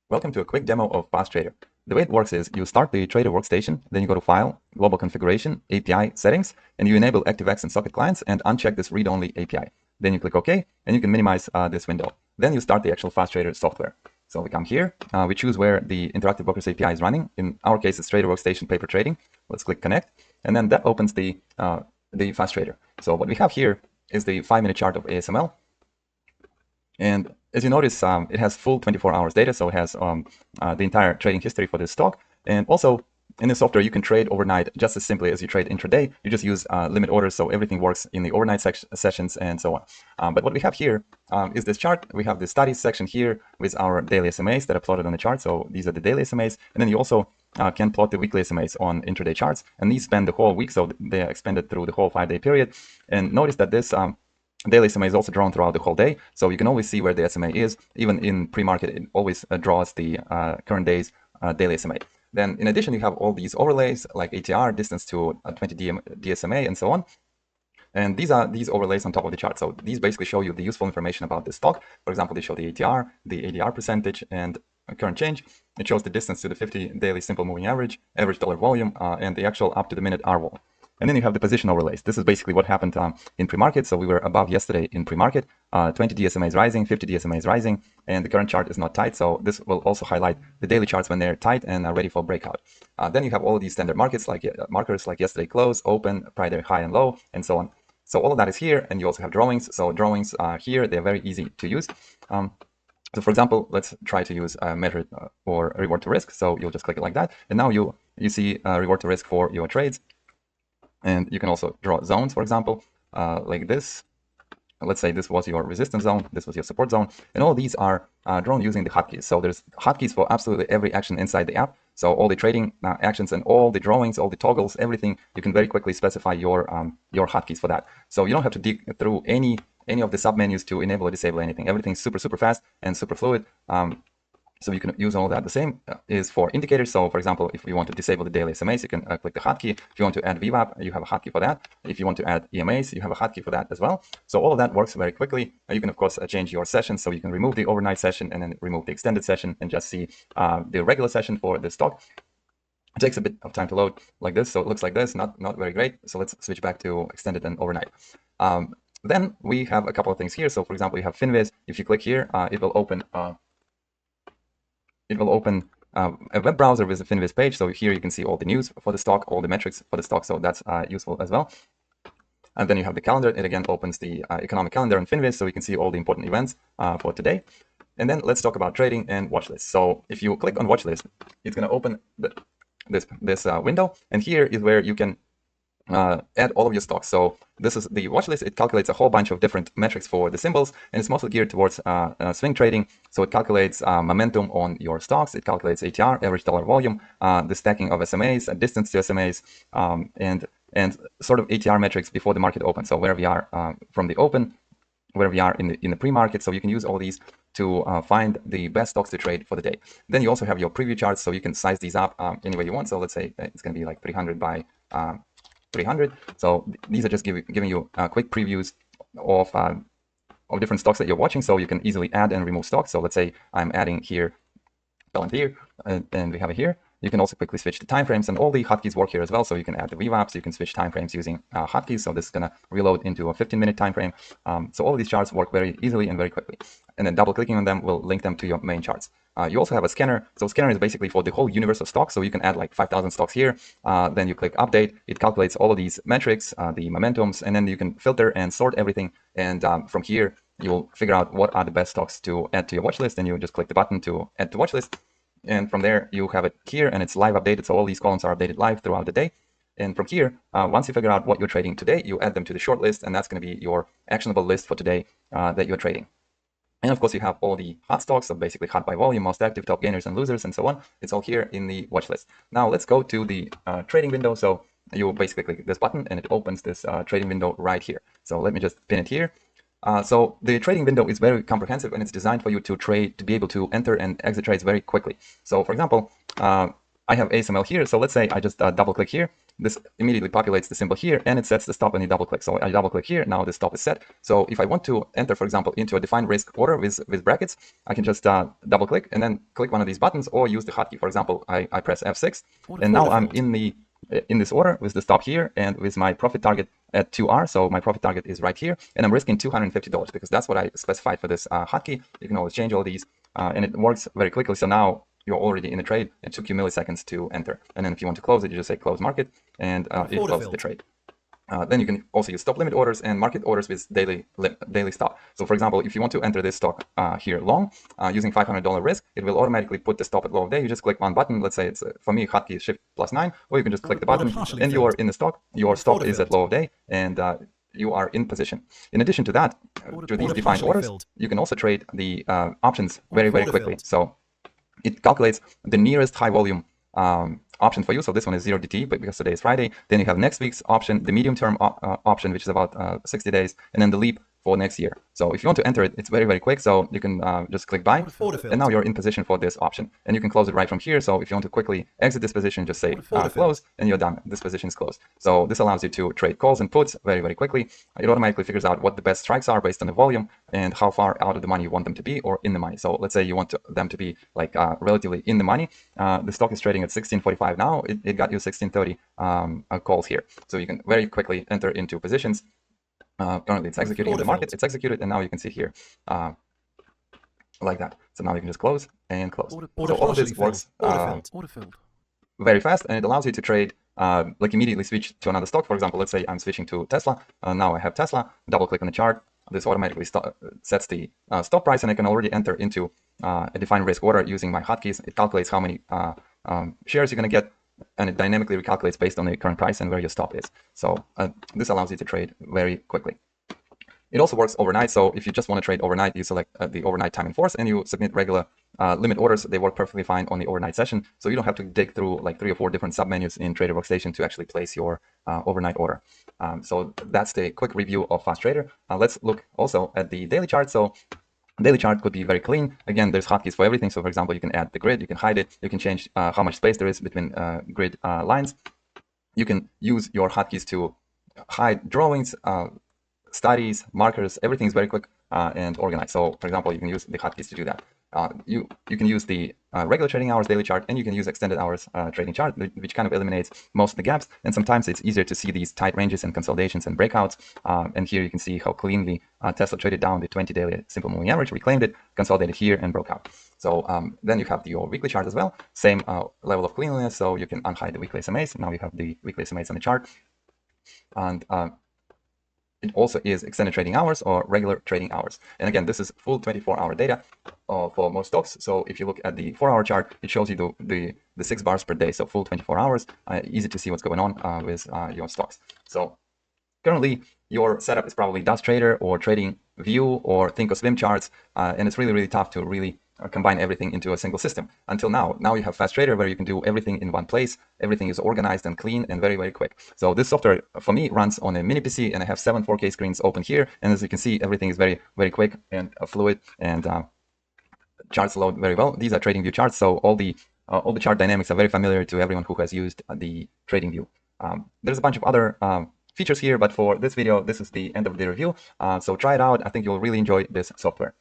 Welcome to a quick demo of FastTrader. The way it works is you start the Trader Workstation, then you go to File, Global Configuration, API Settings, and you enable ActiveX and Socket Clients and uncheck this read-only API. Then you click OK, and you can minimize this window. Then you start the actual FastTrader software. So we come here, we choose where the Interactive Brokers API is running. In our case, it's Trader Workstation Paper Trading. Let's click Connect, and then that opens the FastTrader. So what we have here is the 5-minute chart of ASML. And as you notice, it has full 24 hours data, so it has the entire trading history for this stock. And also, in the software, you can trade overnight just as simply as you trade intraday. You just use limit orders, so everything works in the overnight sessions and so on. But what we have here is this chart. We have the studies section here with our daily SMAs that are plotted on the chart. So these are the daily SMAs. And then you also can plot the weekly SMAs on intraday charts. And these span the whole week, so they are expanded through the whole 5-day period. And notice that this daily SMA is also drawn throughout the whole day, so you can always see where the SMA is. Even in pre-market, it always draws the current day's daily SMA. Then, in addition, you have all these overlays like ATR, distance to 20 DSMA, and so on. And these are these overlays on top of the chart. So these basically show you the useful information about the stock. For example, they show the ATR, the ADR percentage, and current change. It shows the distance to the 50 daily simple moving average, average dollar volume, and the actual up to the minute R wall. And then you have the position overlays. This is basically what happened in pre-market. So we were above yesterday in pre-market. 20 DSMA is rising, 50 DSMA is rising, and the current chart is not tight. So this will also highlight the daily charts when they're tight and are ready for breakout. Then you have all of these standard markets like markers like yesterday close, open, prior high and low, and so on. So all of that is here, and you also have drawings. So drawings are here. They're very easy to use. So for example, let's try to use measured or reward to risk. So you'll just click it like that, and now you see reward to risk for your trades. And you can also draw zones, for example, like this. Let's say this was your resistance zone, this was your support zone, and all these are drawn using the hotkeys. So there's hotkeys for absolutely every action inside the app. So all the trading actions and all the drawings, all the toggles, everything, you can very quickly specify your hotkeys for that. So you don't have to dig through any of the submenus to enable or disable anything. Everything's super fast and super fluid. So you can use all that. The same is for indicators. So for example, if you want to disable the daily SMAs, you can click the hotkey. If you want to add VWAP, you have a hotkey for that. If you want to add EMAs, you have a hotkey for that as well. So all of that works very quickly. You can, of course, change your session. So you can remove the overnight session and then remove the extended session and just see the regular session for the stock. It takes a bit of time to load like this. So it looks like this, not very great. So let's switch back to extended and overnight. Then we have a couple of things here. So for example, you have FinViz. If you click here, it will open a web browser with a FinViz page. So here you can see all the news for the stock, all the metrics for the stock. So that's useful as well. And then you have the calendar. It again opens the economic calendar in FinViz, so you can see all the important events for today. And then let's talk about trading and watch list. So if you click on watch list, it's going to open this window. And here is where you can add all of your stocks. So this is the watch list. It calculates a whole bunch of different metrics for the symbols, and it's mostly geared towards swing trading. So it calculates momentum on your stocks. It calculates ATR, average dollar volume, the stacking of SMAs, distance to SMAs, and sort of ATR metrics before the market opens. So where we are from the open, where we are in the pre-market. So you can use all these to find the best stocks to trade for the day. Then you also have your preview charts, so you can size these up any way you want. So let's say it's going to be like 300 by 300. So these are just giving you quick previews of different stocks that you're watching, so you can easily add and remove stocks. So let's say I'm adding here Palantir, and we have it here. You can also quickly switch the timeframes, and all the hotkeys work here as well. So you can add the VWAPs, you can switch timeframes using hotkeys. So this is going to reload into a 15-minute time frame. So all of these charts work very easily and very quickly. And then double clicking on them will link them to your main charts. You also have a scanner. So scanner is basically for the whole universe of stocks. So you can add like 5,000 stocks here. Then you click update. It calculates all of these metrics, the momentums, and then you can filter and sort everything. And from here, you'll figure out what are the best stocks to add to your watch list. And you just click the button to add to watch list. And from there, you have it here, and it's live updated. So all these columns are updated live throughout the day. And from here, once you figure out what you're trading today, you add them to the short list, and that's going to be your actionable list for today that you're trading. And of course, you have all the hot stocks, so basically hot by volume, most active, top gainers and losers, and so on. It's all here in the watch list. Now let's go to the trading window. So you basically click this button, and it opens this trading window right here. So let me just pin it here. So the trading window is very comprehensive, and it's designed for you to trade, to be able to enter and exit trades very quickly. So for example, I have ASML here. So let's say I just double click here. This immediately populates the symbol here and it sets the stop when you double click. So I double click here. Now the stop is set. So if I want to enter, for example, into a defined risk order with brackets, I can just double click and then click one of these buttons or use the hotkey. For example, I press F6 and now I'm in this order with the stop here and with my profit target at 2R. So my profit target is right here and I'm risking $250 because that's what I specified for this hotkey. You can always change all these and it works very quickly. So now you're already in the trade. It took you milliseconds to enter. And then if you want to close it, you just say close market and it closes the trade. Then you can also use stop limit orders and market orders with daily stop. So for example, if you want to enter this stock here long using $500 risk, it will automatically put the stop at low of day. You just click one button. Let's say it's for me hotkey is shift +9, or you can just click the button and you are in the stock. Your stop is at low of day and you are in position. In addition to that, to these defined orders, you can also trade the options very quickly. So it calculates the nearest high volume option for you. So this one is 0DT, but because today is Friday. Then you have next week's option, the medium term option, which is about 60 days, and then the leap for next year. So if you want to enter it, it's very quick. So you can just click buy, and now you're in position for this option. And you can close it right from here. So if you want to quickly exit this position, just say close, and you're done. This position is closed. So this allows you to trade calls and puts very quickly. It automatically figures out what the best strikes are based on the volume and how far out of the money you want them to be or in the money. So let's say you want them to be like relatively in the money. The stock is trading at 16.45 now. It got you 16.30 calls here. So you can very quickly enter into positions. Currently it's executing in the market, it's executed, and now you can see here like that. So now you can just close and close. So all of this works very fast, and it allows you to trade like immediately switch to another stock. For example, let's say I'm switching to Tesla. Now I have Tesla, double click on the chart. This automatically sets the stop price, and I can already enter into a defined risk order using my hotkeys. It calculates how many shares you're going to get, and it dynamically recalculates based on the current price and where your stop is. So this allows you to trade very quickly. It also works overnight. So if you just want to trade overnight, you select the overnight time in force and you submit regular limit orders. They work perfectly fine on the overnight session. So you don't have to dig through like 3 or 4 different submenus in Trader Workstation to actually place your overnight order. So that's the quick review of FastTrader. Let's look also at the daily chart. So daily chart could be very clean. Again, there's hotkeys for everything. So for example, you can add the grid, you can hide it, you can change how much space there is between grid lines. You can use your hotkeys to hide drawings, studies, markers. Everything is very quick and organized. So for example, you can use the hotkeys to do that. You can use the regular trading hours daily chart, and you can use extended hours trading chart, which kind of eliminates most of the gaps. And sometimes it's easier to see these tight ranges and consolidations and breakouts. And here you can see how cleanly Tesla traded down the 20 daily simple moving average, reclaimed it, consolidated here, and broke out. So then you have your weekly chart as well, same level of cleanliness. So you can unhide the weekly SMAs. Now you have the weekly SMAs on the chart. And it also is extended trading hours or regular trading hours. And again, this is full 24-hour data for most stocks. So if you look at the 4-hour chart, it shows you the 6 bars per day. So full 24 hours, easy to see what's going on with your stocks. So currently, your setup is probably DustTrader or TradingView or Thinkorswim charts. And it's really tough to really combine everything into a single system until now. Now you have FastTrader where you can do everything in one place. Everything is organized and clean and very quick. So this software for me runs on a mini PC, and I have 7 4K screens open here. And as you can see, everything is very quick and fluid, and charts load very well. These are TradingView charts, so all the chart dynamics are very familiar to everyone who has used the TradingView. There's a bunch of other features here, but for this video, this is the end of the review. So try it out. I think you'll really enjoy this software.